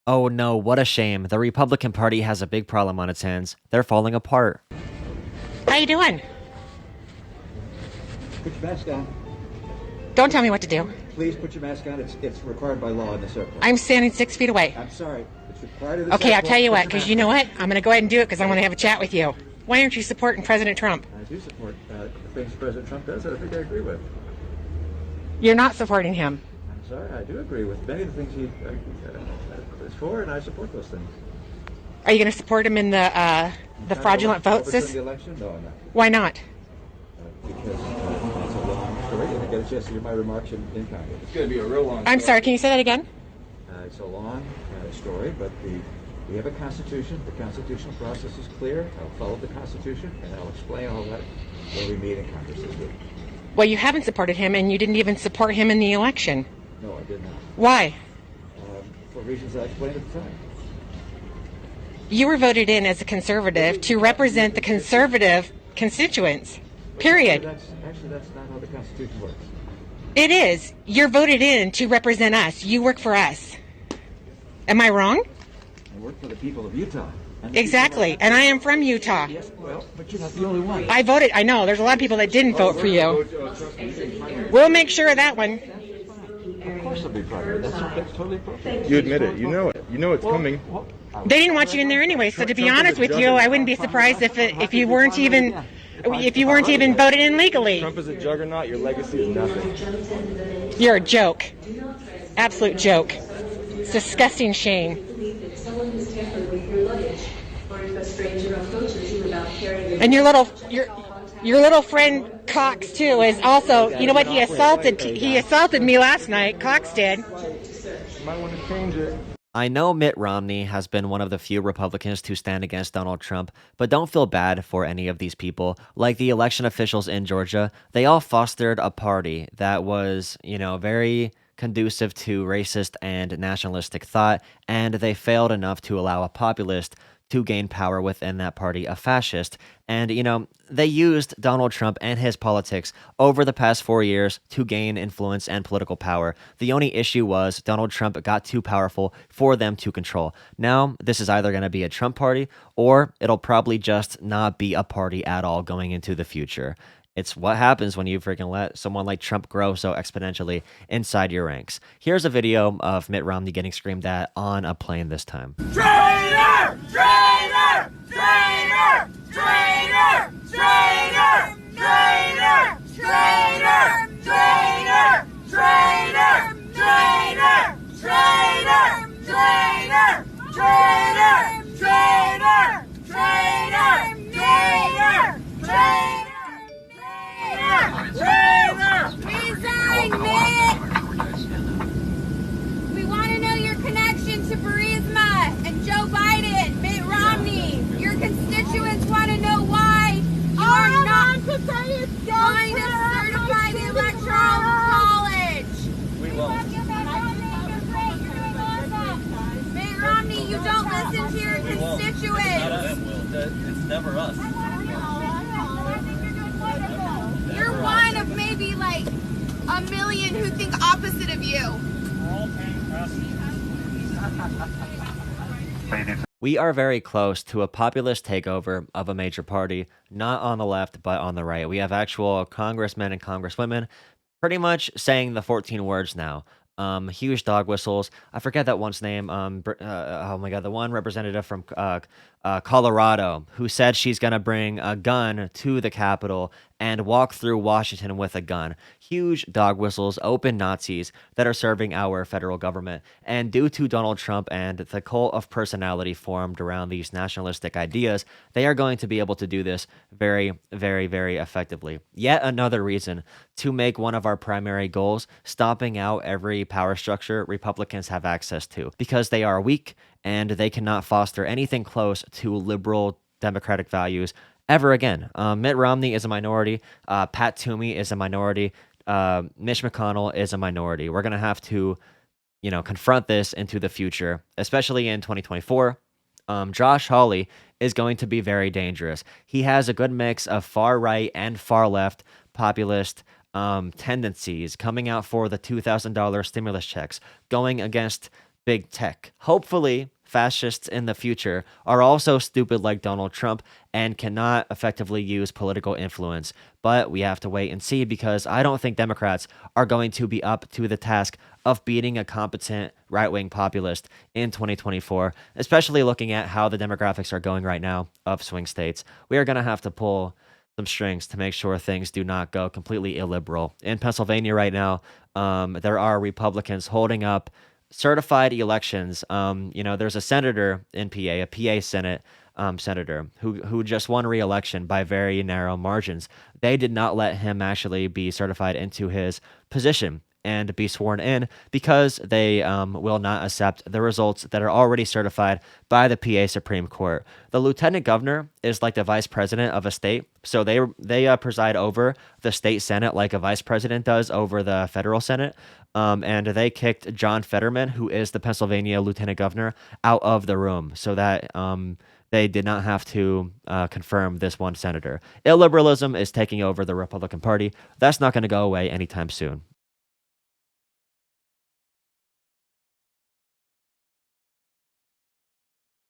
Oh no, what a shame. The Republican Party has a big problem on its hands. They're falling apart. How you doing? Put your mask on. Don't tell me what to do. Please put your mask on. It's required by law in this airport. I'm standing 6 feet away. I'm sorry. It's required in this Okay, I'll airport. tell you Put what, your because mask you know on. what? I'm going to go ahead and do it because I want to have a chat with you. Why aren't you supporting President Trump? I do support the things President Trump does that I think I agree with. You're not supporting him. I'm sorry. I do agree with many of the things he is for, and I support those things. Are you going to support him in the fraudulent vote Overturn the system? election? No, I'm not. Why not? Because that's a long story. You didn't get a chance to hear my remarks in Congress. It's going to be a real long I'm sorry, can you say that again? It's a long story, but we have a constitution. The constitutional process is clear. I'll follow the constitution, and I'll explain all that when we meet in Congress this week. Well, you haven't supported him, and you didn't even support him in the election. No, I did not. Why? For reasons that I explained at the time. You were voted in as a conservative to represent the conservative constituents. Period. Actually, that's not how the Constitution works. It is. You're voted in to represent us. You work for us. Am I wrong? I work for the people of Utah. Exactly. And I am from Utah. Yes, well, but you're not the only one. I voted. I know. There's a lot of people that didn't vote for you. We'll make sure of that one. Of course I'll be primary. That's totally appropriate. You admit it. You know it. You know it's coming. They didn't want you in there anyway. So to be honest with you, I wouldn't be surprised if you weren't even voted in legally. Trump is a juggernaut. Your legacy is nothing. You're a joke. Absolute joke. It's disgusting shame. And your little friend Cox too is also. You know what? He assaulted me last night. Cox did. You might want to change it. I know Mitt Romney has been one of the few Republicans to stand against Donald Trump, but don't feel bad for any of these people. Like the election officials in Georgia, they all fostered a party that was, very conducive to racist and nationalistic thought, and they failed enough to allow a populist to gain power within that party, a fascist. And, they used Donald Trump and his politics over the past 4 years to gain influence and political power. The only issue was Donald Trump got too powerful for them to control. Now, this is either going to be a Trump party or it'll probably just not be a party at all going into the future. It's what happens when you freaking let someone like Trump grow so exponentially inside your ranks. Here's a video of Mitt Romney getting screamed at on a plane this time. Traitor! Traitor! Traitor! Traitor! Traitor! Traitor! Traitor! Traitor! Traitor! Traitor! Traitor! Traitor! Traitor! Traitor! Traitor! Traitor! Resign, Mitt! We want to know your connection to Burisma and Joe Biden, Mitt Romney. Your constituents want to know why you are not going to certify the Electoral College. We won't. Mitt Romney, you don't listen to your constituents. It's never us. You're one of maybe like a million who think opposite of you. We are very close to a populist takeover of a major party, not on the left, but on the right. We have actual congressmen and congresswomen pretty much saying the 14 words now. Huge dog whistles. I forget that one's name. Oh my God, the one representative from Colorado who said she's gonna bring a gun to the Capitol and walk through Washington with a gun. Huge dog whistles, open Nazis that are serving our federal government. And due to Donald Trump and the cult of personality formed around these nationalistic ideas, they are going to be able to do this very, very, very effectively. Yet another reason to make one of our primary goals stomping out every power structure Republicans have access to, because they are weak and they cannot foster anything close to liberal democratic values ever again. Mitt Romney is a minority. Pat Toomey is a minority. Mitch McConnell is a minority. We're going to have to, confront this into the future, especially in 2024. Josh Hawley is going to be very dangerous. He has a good mix of far right and far left populist tendencies coming out for the $2,000 stimulus checks, going against big tech. Hopefully, fascists in the future are also stupid like Donald Trump and cannot effectively use political influence. But we have to wait and see, because I don't think Democrats are going to be up to the task of beating a competent right-wing populist in 2024, especially looking at how the demographics are going right now of swing states. We are going to have to pull some strings to make sure things do not go completely illiberal. In Pennsylvania right now, there are Republicans holding up certified elections. There's a senator in PA, a PA Senate senator who just won re-election by very narrow margins. They did not let him actually be certified into his position and be sworn in, because they will not accept the results that are already certified by the PA Supreme Court. The lieutenant governor is like the vice president of a state, so they preside over the state senate like a vice president does over the federal senate. And they kicked John Fetterman, who is the Pennsylvania lieutenant governor, out of the room so that they did not have to confirm this one senator. Illiberalism is taking over the Republican Party. That's not going to go away anytime soon.